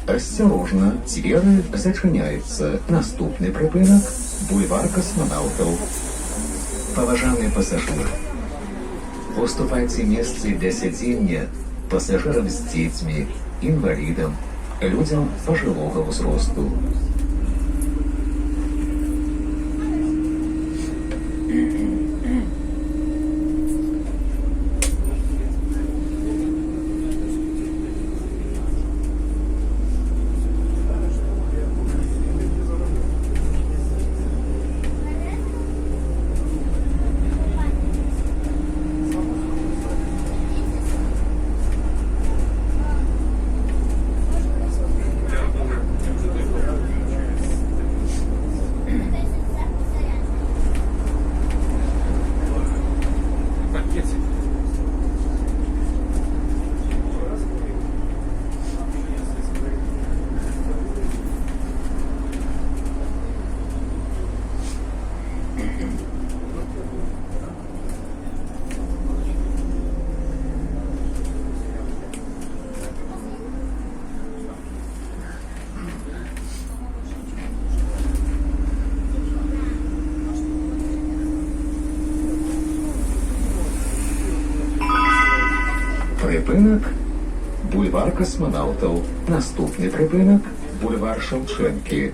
Осторожно, двери зачиняються. Наступний припинок – бульвар космонавтів. Поважані пасажири, уступайте місце для сидіння пасажирам з дітьми, інвалідам, людям пожилого возрасту. Припинок – бульвар космонавтів. Наступний припинок – бульвар Шевченки.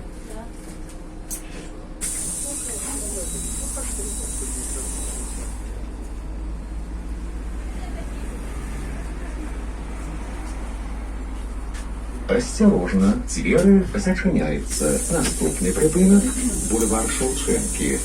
Осторожно, двери зачиняються. Наступний припинок – бульвар Шевченки.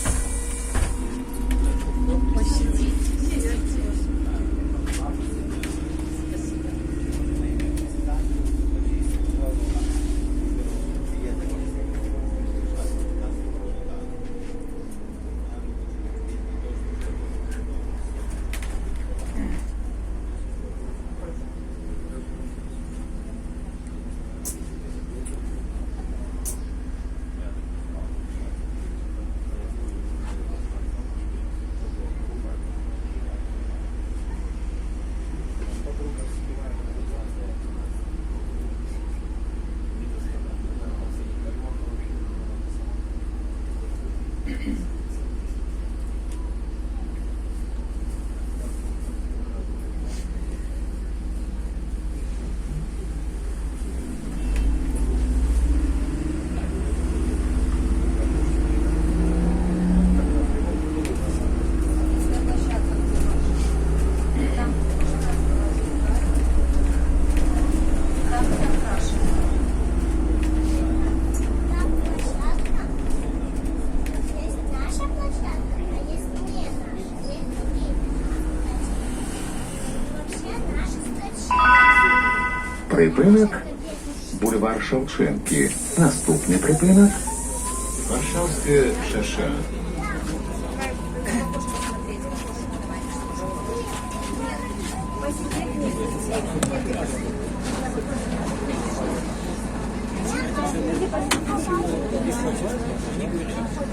Припинок – бульвар Шевченки. Наступний припинок – Варшавське шосе.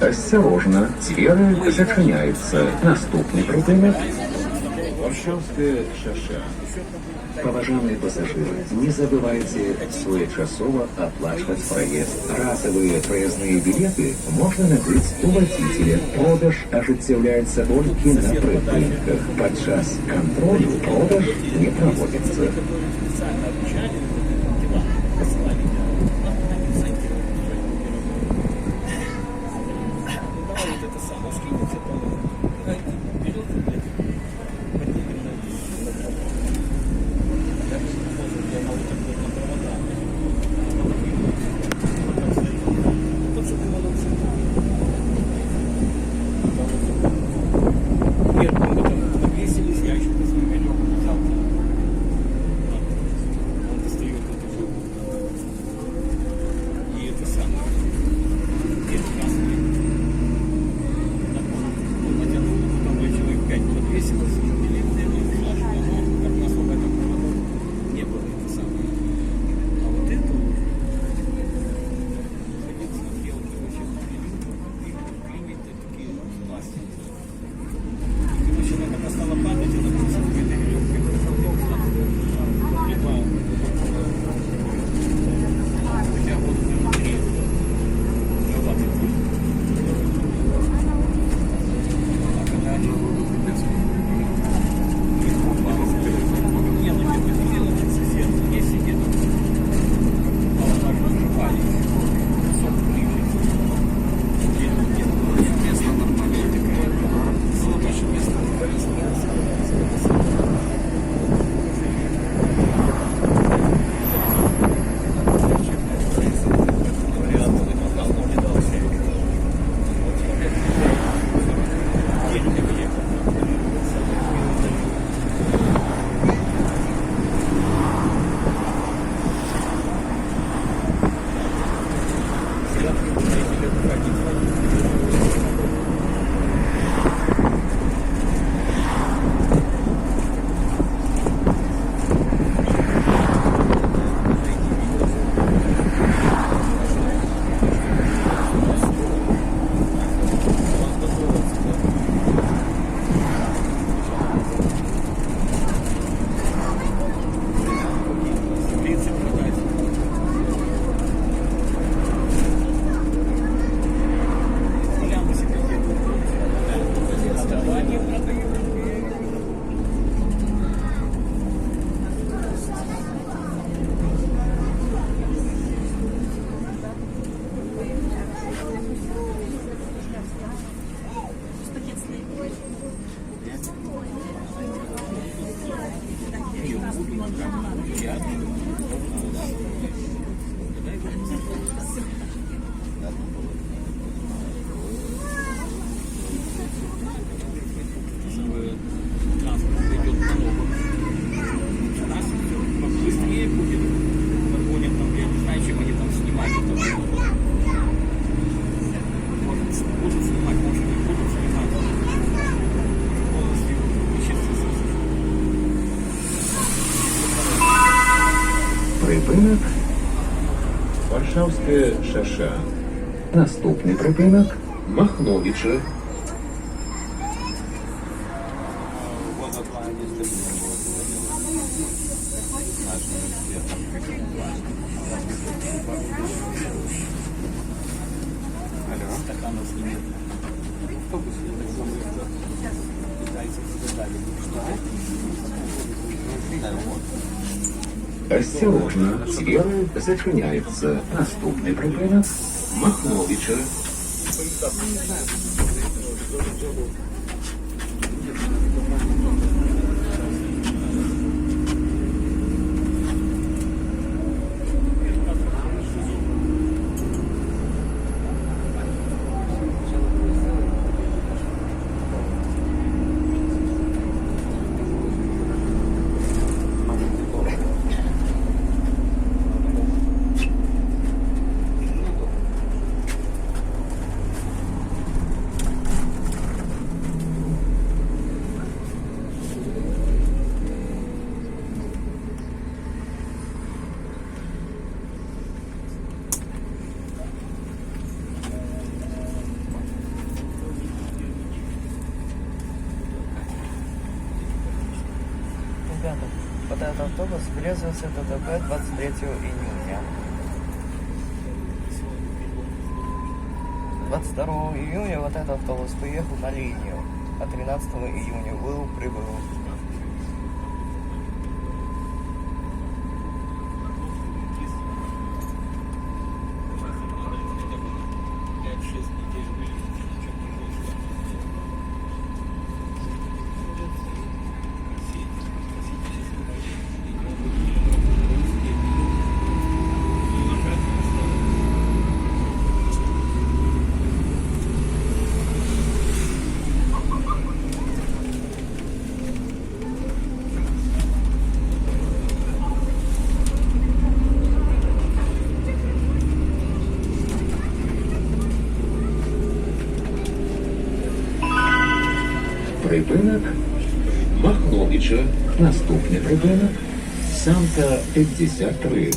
Осторожно, двери зачиняються. Наступний припинок – Варшавське шосе. Поважанные пассажиры, не забывайте своечасово оплачивать проезд. Разовые проездные билеты можно набыть у водителя. Продаж осуществляется только на припинках. Подчас контролю продаж не проводится. Транспорт идет по новым. У нас все быстрее будет. Погонят там, я не знаю, чем они там снимать это. Будут снимать, может не будут снимать. Полностью вещество. Припинок. Варшавське ШШ. Наступний припинок. Махновичі. Стаканов снимет. Автобус китайцы задали. Осторожно, двері зачиняються. Наступний припинок. Махновичі. Ребята, вот этот автобус врезался в ДТП 23 июня. 22 июня вот этот автобус поехал на линию, а 13 июня прибыл. Припинок. Махновичі. Наступний припинок. Санта 53.